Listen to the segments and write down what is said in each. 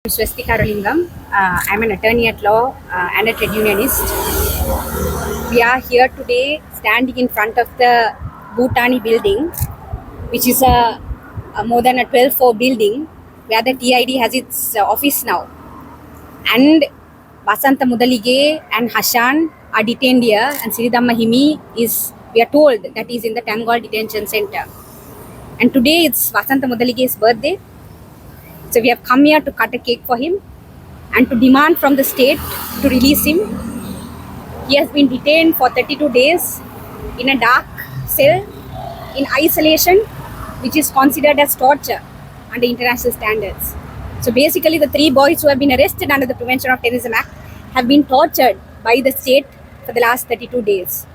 I'm Swastika Rolingam. I'm an attorney at law and a trade unionist. We are here today standing in front of the Bhutani building, which is a more than a 12-floor building where the TID has its office now. And Vasantha Mudalige and Hashan are detained here, and Siridamma himi we are told, that is in the Tangol detention center. And today it's Vasantha Mudalige's birthday. So we have come here to cut a cake for him and to demand from the state to release him. He has been detained for 32 days in a dark cell in isolation, which is considered as torture under international standards. So basically the three boys who have been arrested under the Prevention of Terrorism Act have been tortured by the state for the last 32 days.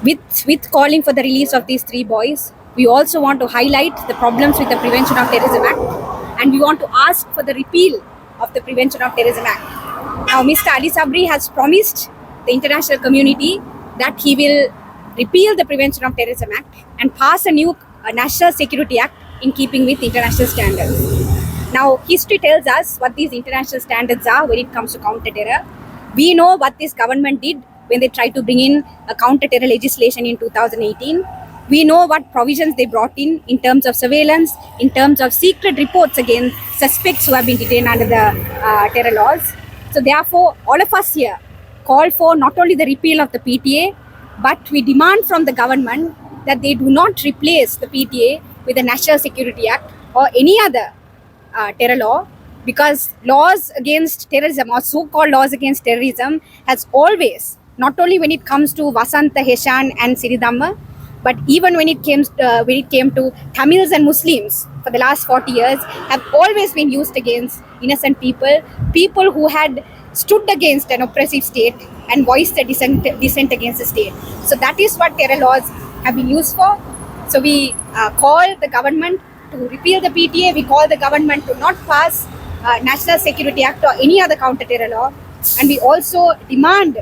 With calling for the release of these three boys, we also want to highlight the problems with the Prevention of Terrorism Act, and we want to ask for the repeal of the Prevention of Terrorism Act. Now, Mr. Ali Sabri has promised the international community that he will repeal the Prevention of Terrorism Act and pass a new National Security Act in keeping with international standards. Now, history tells us what these international standards are when it comes to counter-terror. We know what this government did when they tried to bring in a counter-terror legislation in 2018. We know what provisions they brought in terms of surveillance, in terms of secret reports against suspects who have been detained under the terror laws. So therefore, all of us here call for not only the repeal of the PTA, but we demand from the government that they do not replace the PTA with the National Security Act or any other terror law, because laws against terrorism or so-called laws against terrorism has always, not only when it comes to wasantha, Hashan and Siridamma, but even when it came to Tamils and Muslims for the last 40 years, have always been used against innocent people who had stood against an oppressive state and voiced a dissent against the state. So that is what terror laws have been used for. So we call the government to repeal the PTA. We call the government to not pass National Security Act or any other counter-terror law. And we also demand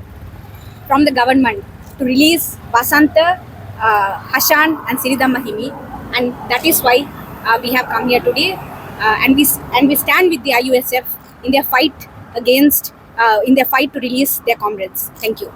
from the government to release Vasantha, Hashan and Siridamma himi, and that is why we have come here today, and we stand with the IUSF in their fight to release their comrades. Thank you.